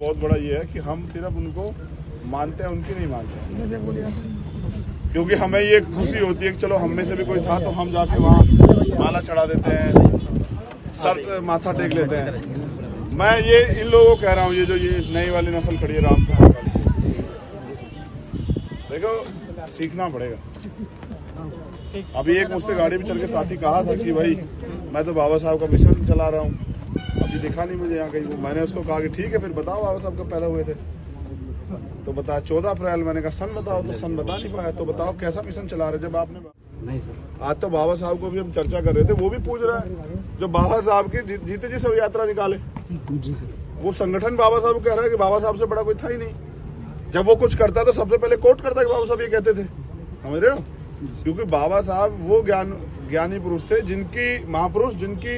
बहुत बड़ा ये है कि हम सिर्फ उनको मानते हैं, उनकी नहीं मानते, क्योंकि हमें ये खुशी होती है कि चलो हम में से भी कोई था तो हम जाके वहाँ माला चढ़ा देते हैं, सर पे माथा टेक लेते हैं। मैं ये इन लोगों को कह रहा हूँ, ये जो ये नई वाली नस्ल खड़ी है राम कुमार वाली, देखो सीखना पड़ेगा। अभी एक मुझसे गाड़ी में चल के साथी कहा था कि भाई मैं तो बाबा साहब का मिशन चला रहा हूँ, अभी दिखा नहीं मुझे यहाँ कहीं। मैंने उसको कहा कि ठीक है फिर बताओ बाबा साहब कब पैदा हुए थे, तो बताया 14 अप्रैल। मैंने कहा सन बताओ, तो सन बता नहीं पाया। तो बताओ कैसा मिशन चला रहे जब आपने नहीं सर। आज तो बाबा साहब को भी हम चर्चा कर रहे थे, वो भी पूछ रहा है जो बाबा साहब की जीते जी सब यात्रा निकाले जी सर। वो संगठन बाबा साहब को कह रहा है कि बाबा साहब से बड़ा कोई था ही नहीं। जब वो कुछ करता तो सबसे पहले कोट करता कि बाबा साहब ये कहते थे, समझ रहे हो? क्योंकि बाबा साहब वो ज्ञानी पुरुष थे, जिनकी महापुरुष, जिनकी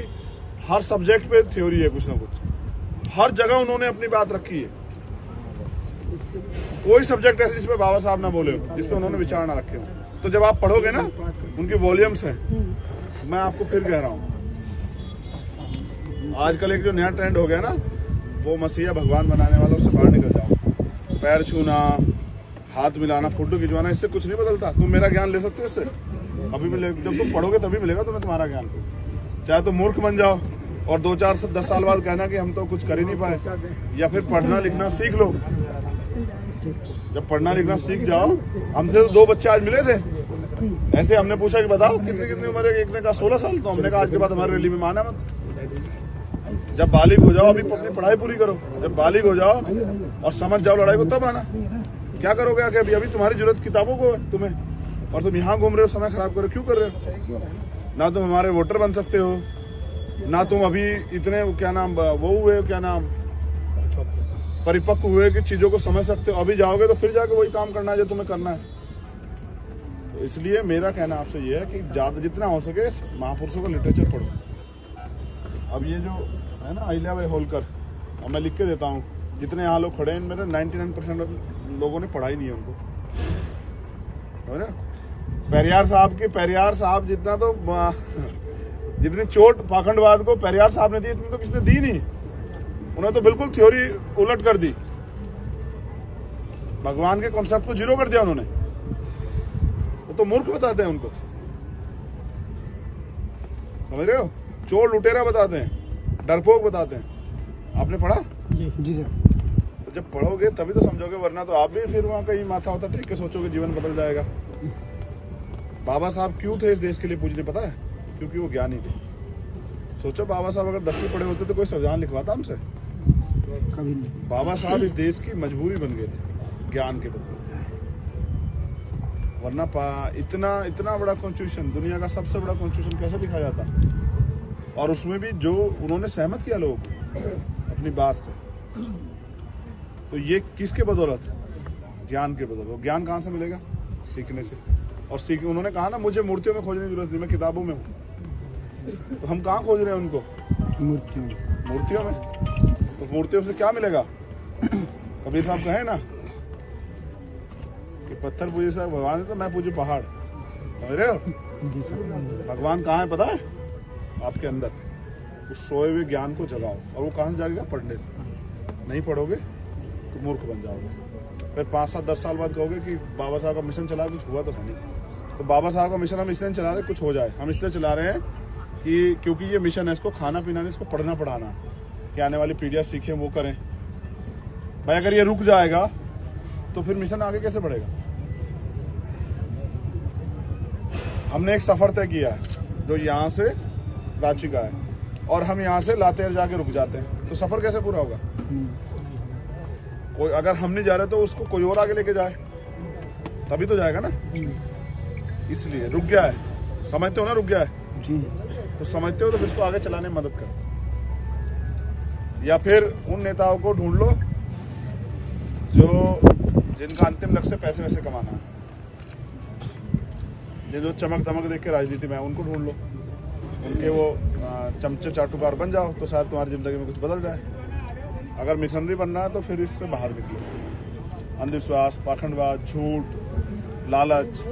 हर सब्जेक्ट पे थ्योरी है, कुछ ना कुछ हर जगह उन्होंने अपनी बात रखी है। कोई सब्जेक्ट ऐसे जिसपे बाबा साहब ना बोले हो, जिसपे उन्होंने विचार ना रखे हो। तो जब आप पढ़ोगे ना उनकी वॉल्यूम्स हैं, मैं आपको फिर कह रहा हूँ, आजकल एक जो नया ट्रेंड हो गया ना, वो मसीहा भगवान बनाने वाला, उससे बाहर निकल जाओ। पैर छूना, हाथ मिलाना, फोटो खिंचवाना, इससे कुछ नहीं बदलता। तुम मेरा ज्ञान ले सकते हो इससे, अभी मिले, जब तुम पढ़ोगे तभी मिलेगा तुम्हें तुम्हारा ज्ञान। चाहे तो मूर्ख बन जाओ और 2-4-10 साल बाद कहना कि हम तो कुछ कर ही नहीं पाए, या फिर पढ़ना लिखना सीख लो। जब पढ़ना लिखना सीख जाओ, हमसे तो 2 बच्चे आज मिले थे, ऐसे हमने पूछा कि बताओ कितनी उम्र है, एक ने कहा 16 साल, तो हमने कहा आज के बाद हमारी रैली में माना मत। जब बालिग हो जाओ, अभी अपनी पढ़ाई पूरी करो, जब बालिग हो जाओ और समझ जाओ लड़ाई को, तब आना। क्या करोगे आगे? अभी तुम्हारी जरूरत किताबों को है तुम्हें, और तुम यहाँ घूम रहे हो, समय खराब कर रहे हो। क्यों कर रहे हो? ना तुम हमारे वोटर बन सकते हो, ना तुम अभी इतने क्या नाम वो हुए, क्या नाम परिपक्व हुए कि चीजों को समझ सकते हो। अभी जाओगे तो फिर जाके वही काम करना है जो तुम्हें करना है। तो इसलिए मेरा कहना आपसे ये है कि ज्यादा जितना हो सके महापुरुषों का लिटरेचर पढ़ो। अब ये जो है ना अहिल्याबाई होलकर, अब मैं लिख के देता हूँ, जितने यहाँ लोग खड़े हैं इनमें 99% लोगों ने पढ़ा ही नहीं है उनको, है ना? पेरियार साहब जितना तो जितनी चोट पाखंडवाद को पेरियार साहब ने दी, इतनी तो किसने दी नहीं। उन्होंने तो बिल्कुल थ्योरी उलट कर दी, भगवान के कॉन्सेप्ट को जीरो कर दिया उन्होंने। वो तो मूर्ख बताते हैं उनको, समझ रहे हो? चोर लुटेरा बताते हैं, डरपोक बताते हैं। आपने पढ़ा? जी सर। तो जब पढ़ोगे तभी तो समझोगे, वरना तो आप भी फिर वहां कहीं माथा होता टेक के सोचोगे जीवन बदल जाएगा। बाबा साहब क्यों थे इस देश के लिए पूजने, पता है? क्योंकि वो ज्ञानी थे। सोचो बाबा साहब अगर 10वीं पढ़े होते तो कोई संविधान लिखवाता हमसे? कभी नहीं। बाबा साहब इस देश की मजबूरी बन गए थे ज्ञान के बदले, वरना इतना बड़ा कॉन्स्टिट्यूशन, दुनिया का सबसे बड़ा कॉन्स्टिट्यूशन कैसे लिखा जाता? और उसमें भी जो उन्होंने सहमत किया लोगों को अपनी बात से, तो ये किसके बदौलत? ज्ञान के बदौलत। ज्ञान कहाँ से मिलेगा? सीखने से। और उन्होंने कहा ना, मुझे मूर्तियों में खोजने की जरूरत नहीं, मैं किताबों में हूँ। तो हम कहाँ खोज रहे हैं उनको? मूर्तियों में। तो मूर्तियों से क्या मिलेगा? कबीर साहब कहे ना कि पत्थर पूजे साहब भगवान है तो मैं पूजू पहाड़, समझ रहे हो? भगवान कहाँ है पता है? आपके अंदर। उस सोए हुए ज्ञान को जगाओ, और वो कहाँ से जागेगा? पढ़ने से। नहीं पढ़ोगे तो मूर्ख बन जाओगे। फिर 5-7-10 साल बाद कहोगे कि बाबा साहब का मिशन चला, कुछ हुआ तो नहीं। तो बाबा साहब का मिशन हम इसलिए चला रहे कुछ हो जाए। हम इसलिए चला रहे हैं कि क्योंकि ये मिशन है, इसको खाना पीना नहीं, इसको पढ़ना पढ़ाना, कि आने वाली पीढ़ियां सीखें, वो करें। भाई अगर ये रुक जाएगा तो फिर मिशन आगे कैसे बढ़ेगा? हमने एक सफर तय किया है जो यहाँ से रांची का है, और हम यहाँ से लातेहार जाके रुक जाते हैं, तो सफर कैसे पूरा होगा? कोई अगर हम नहीं जा रहे तो उसको कोई और आगे लेके जाए, तभी तो जाएगा ना। इसलिए रुक गया है, समझते हो ना? रुक गया है जी। तो समझते हो तो इसको आगे चलाने में मदद करो, या फिर उन नेताओं को ढूंढ लो जिनका अंतिम लक्ष्य पैसे वैसे कमाना है, जो चमक दमक देख के राजनीति में है, उनको ढूंढ लो। उनके वो चमचे चाटुकार बन जाओ, तो शायद तुम्हारी जिंदगी में कुछ बदल जाए। अगर मिशनरी बनना है तो फिर इससे बाहर निकलो। अंधविश्वास, पाखंडवाद, झूठ, लालच,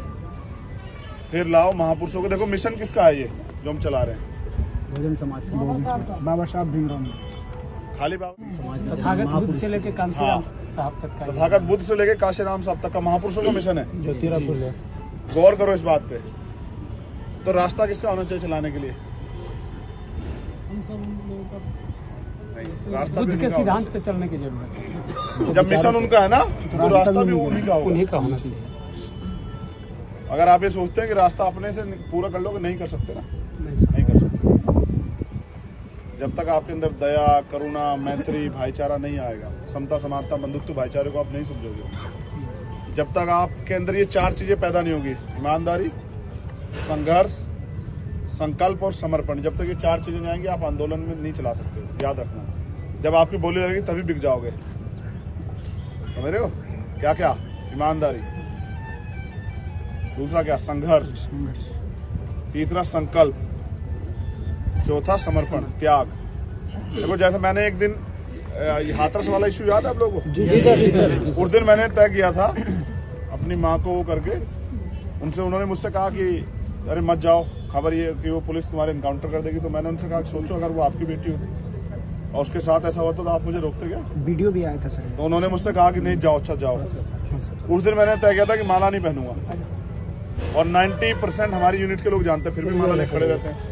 फिर लाओ महापुरुषों को। देखो मिशन किसका है ये जो हम चला रहे हैं? बहुजन समाज, बाबा साहब भीमराव। खाली बाबा तथागत बुद्ध से लेके कांसीराम साहब तक का तथागत बुद्ध से लेके काशीराम साहब तक का महापुरुषों का मिशन है। ज्योतिरापुर है। गौर करो इस बात पे। तो रास्ता किसका होना चाहिए चलाने के लिए? नहीं, रास्ता भी बुद्ध के उनका सिद्धांत पे चलने की जरूरत है। होना। जब मिशन उनका है ना तो रास्ता भी उन्हीं का होगा। उन्हीं का होना चाहिए। अगर आप ये सोचते हैं कि रास्ता अपने से पूरा कर लोगे, नहीं कर सकते ना, नहीं नहीं कर सकते। जब तक आपके अंदर दया, करुणा, मैत्री, भाईचारा नहीं आएगा, समता, समानता, बंधुत्व, भाईचारे को आप नहीं समझोगे। जब तक आपके अंदर ये चार चीजें पैदा नहीं होगी, ईमानदारी, संघर्ष, संकल्प और समर्पण, जब तक ये चार चीजें नहीं आएंगी आप आंदोलन में नहीं चला सकते हो। याद रखना, जब आपकी बोली लगेगी तभी बिक जाओगे। समझ रहे हो? क्या क्या? ईमानदारी, दूसरा क्या? संघर्ष, तीसरा संकल्प, चौथा समर्पण, त्याग। देखो जैसे मैंने एक दिन हाथरस वाला इशू याद है आप लोगों को? जी सर। उस दिन मैंने तय किया था अपनी माँ को वो करके, उनसे उन्होंने मुझसे कहा कि अरे मत जाओ, खबर ये कि वो पुलिस तुम्हारे एनकाउंटर कर देगी। तो मैंने उनसे कहा कि सोचो अगर वो आपकी बेटी होती और उसके साथ ऐसा होता तो आप मुझे रोकते क्या? वीडियो भी आया था सर। तो उन्होंने मुझसे कहा कि नहीं जाओ, अच्छा जाओ। उस दिन मैंने तय किया था कि माला नहीं पहनूंगा। और 90% हमारी यूनिट के लोग जानते हैं, फिर भी माला ले खड़े रहते हैं।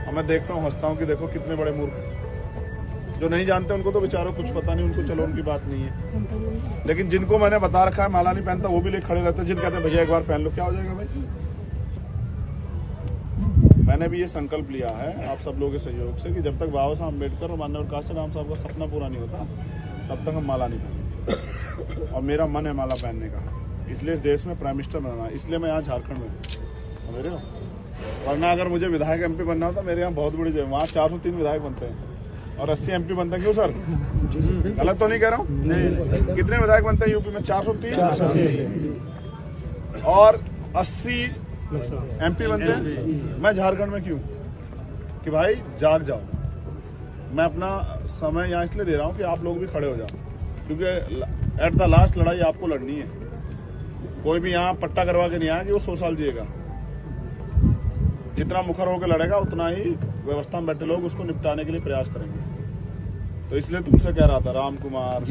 और मैं देखता हूँ, हंसता हूँ कि देखो कितने बड़े मूर्ख। जो नहीं जानते उनको तो बेचारों कुछ पता नहीं, उनको चलो उनकी बात नहीं है। लेकिन जिनको मैंने बता रखा है माला नहीं पहनता, वो भी ले खड़े रहते हैं। जिद कहते हैं भैया एक बार पहन लो, क्या हो जाएगा भाई? मैंने भी ये संकल्प लिया है आप सब लोगों के सहयोग से कि जब तक बाबा साहब अम्बेडकर और माननीय काशीराम साहब का सपना पूरा नहीं होता तब तक हम माला नहीं पहनेंगे। और मेरा मन है माला पहनने का, इसलिए इस देश में प्राइम मिनिस्टर बनना है, इसलिए मैं यहाँ झारखंड में हूँ। समझ रहे हो? वरना अगर मुझे विधायक एमपी बनना होता, मेरे यहाँ बहुत बड़ी जगह, वहाँ 403 विधायक बनते हैं और 80 एमपी बनते हैं। क्यों सर? गलत तो नहीं कह रहा हूँ? कितने विधायक बनते हैं यूपी में? 403 और 80 एमपी बनते हैं। मैं झारखंड में क्यों? कि भाई जाग जाओ। मैं अपना समय यहाँ इसलिए दे रहा हूँ कि आप लोग भी खड़े हो जाओ, क्योंकि एट द लास्ट लड़ाई आपको लड़नी है। कोई भी यहाँ पट्टा करवा के नहीं आया कि वो 100 साल जिएगा। जितना मुखर होकर लड़ेगा उतना ही व्यवस्था में बैठे लोग उसको निपटाने के लिए प्रयास करेंगे। तो इसलिए तुमसे कह रहा था राम कुमार,